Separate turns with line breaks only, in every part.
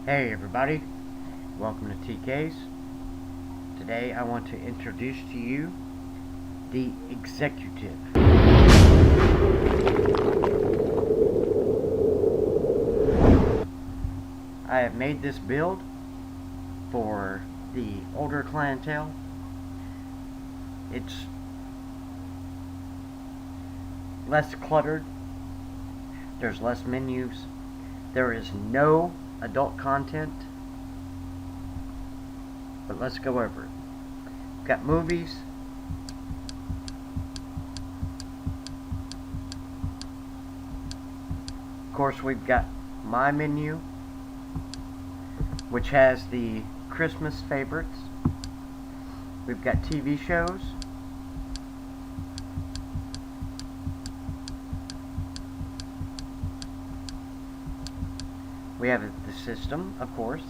Hey everybody, welcome to TK's. Today I want to introduce to you the Executive. I have made this build for the older clientele. It's less cluttered, there's less menus, there is no adult content, but let's go over it. We've got movies, of course we've got my menu, which has the Christmas favorites. We've got TV shows, we have the system, of course.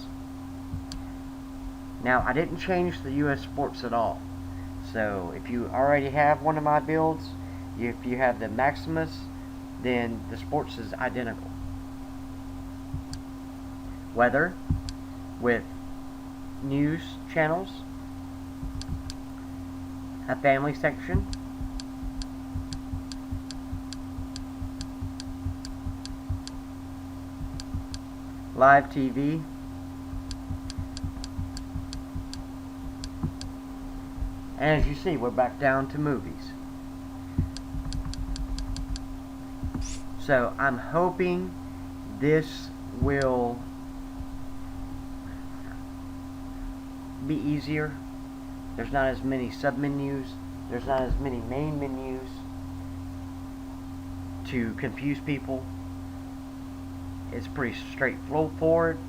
Now, I didn't change the US sports at all. So, if you already have one of my builds, if you have the Maximus, then the sports is identical. Weather with news channels, a family section, live TV, and as you see, we're back down to movies. So I'm hoping this will be easier. There's not as many sub-menus, there's not as many main menus to confuse people. It's pretty straightforward.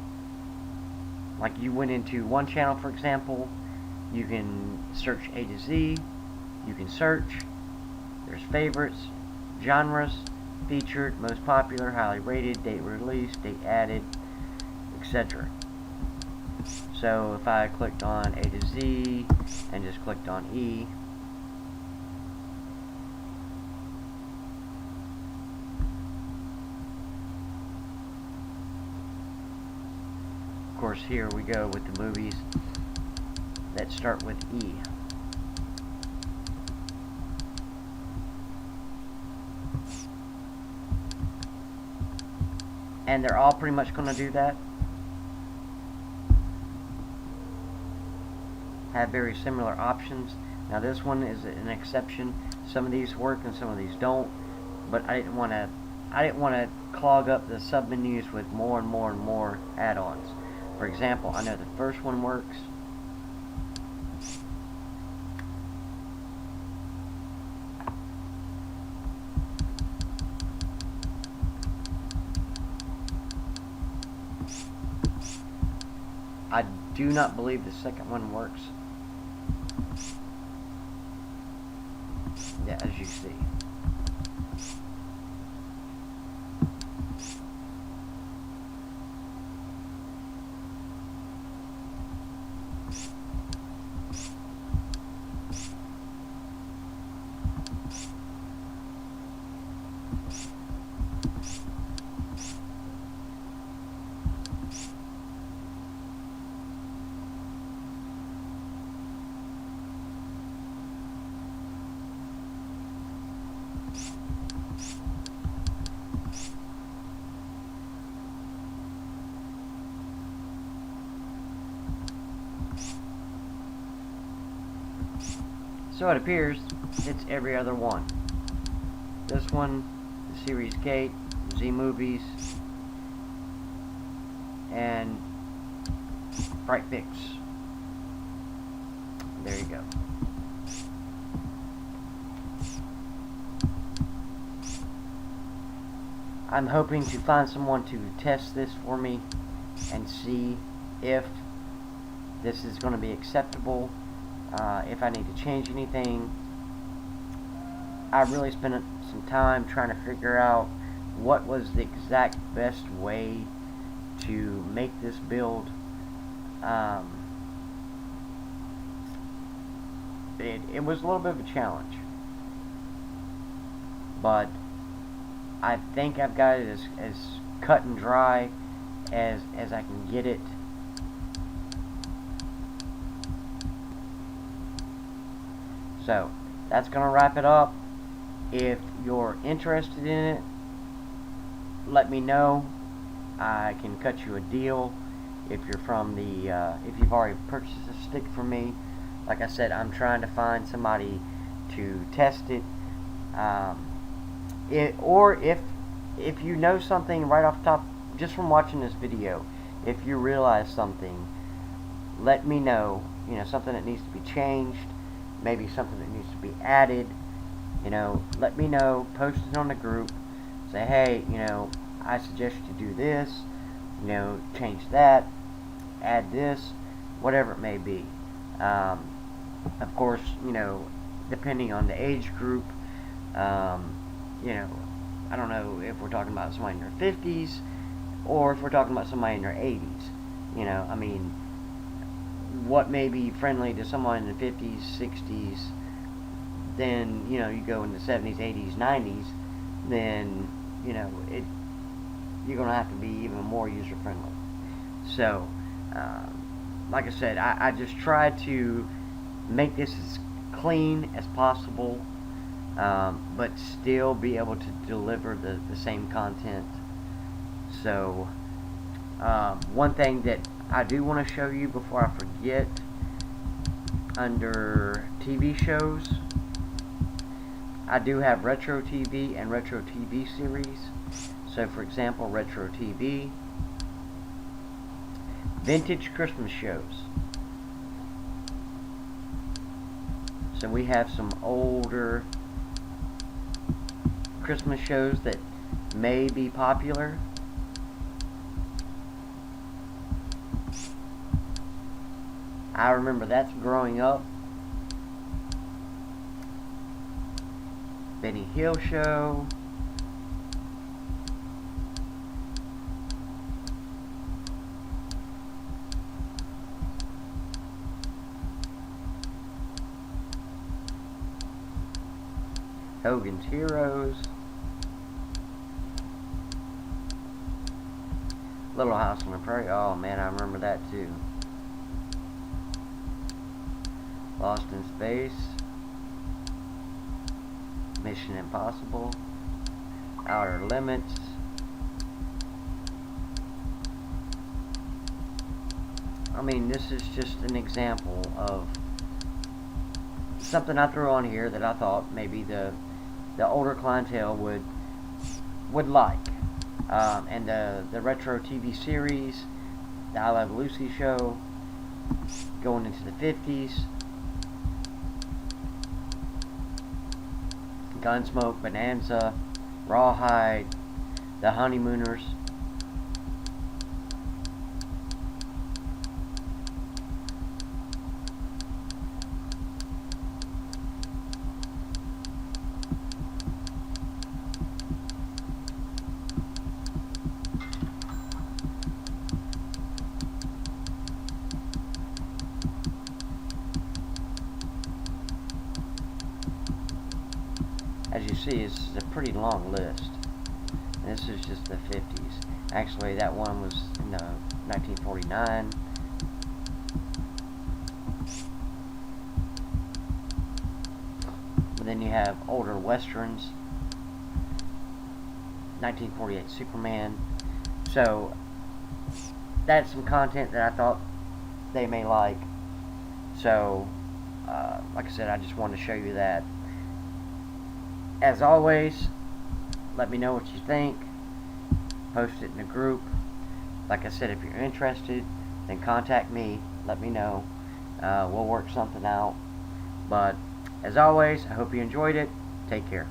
Like you went into one channel, for example, you can search A to Z, you can search, there's favorites, genres, featured, most popular, highly rated, date released, date added, etc. So if I clicked on A to Z and just clicked on E, of course here we go with the movies that start with E. And they're all pretty much going to do that. Have very similar options. Now this one is an exception. Some of these work and some of these don't. But I didn't want to clog up the submenus with more and more and more add-ons. For example, I know the first one works. I do not believe the second one works. Yeah, as you see. So it appears it's every other one. This one, the Series Gate, Z Movies, and Brightpix. There you go. I'm hoping to find someone to test this for me and see if this is going to be acceptable. If I need to change anything. I really spent some time trying to figure out what was the exact best way to make this build. It was a little bit of a challenge, but I think I've got it as cut and dry as I can get it. So that's gonna wrap it up. If you're interested in it, let me know. I can cut you a deal if you're from the if you've already purchased a stick from me. Like I said, I'm trying to find somebody to test it. Or if you know something right off the top, just from watching this video, if you realize something, let me know. You know, something that needs to be changed, maybe something that needs to be added. You know, let me know. Post it on the group. Say, hey, you know, I suggest you do this. You know, change that, add this, whatever it may be. Of course, you know, depending on the age group, you know, I don't know if we're talking about somebody in their 50s or if we're talking about somebody in their 80s. You know, I mean, what may be friendly to someone in the 50s, 60s, then, you know, you go in the 70s, 80s, 90s, then, you know, you're going to have to be even more user-friendly. So, like I said, I just try to make this as clean as possible, but still be able to deliver the same content. So, one thing that I do want to show you before I forget, under TV shows, I do have Retro TV and Retro TV series. So, for example, Retro TV, vintage Christmas shows. So we have some older Christmas shows that may be popular. I remember that's growing up. Benny Hill Show. Hogan's Heroes. Little House on the Prairie. Oh man, I remember that too. Lost in Space. Mission Impossible. Outer Limits. I mean, this is just an example of something I threw on here that I thought maybe the older clientele would like. And the retro TV series, the I Love Lucy show, going into the 50s, Gunsmoke, Bonanza, Rawhide, The Honeymooners. As you see, it's a pretty long list. And this is just the 50s. Actually, that one was in 1949. But then you have older westerns. 1948 Superman. So, that's some content that I thought they may like. So, like I said, I just wanted to show you that. As always, let me know what you think. Post it in the group. Like I said, if you're interested, then contact me. Let me know. We'll work something out. But, as always, I hope you enjoyed it. Take care.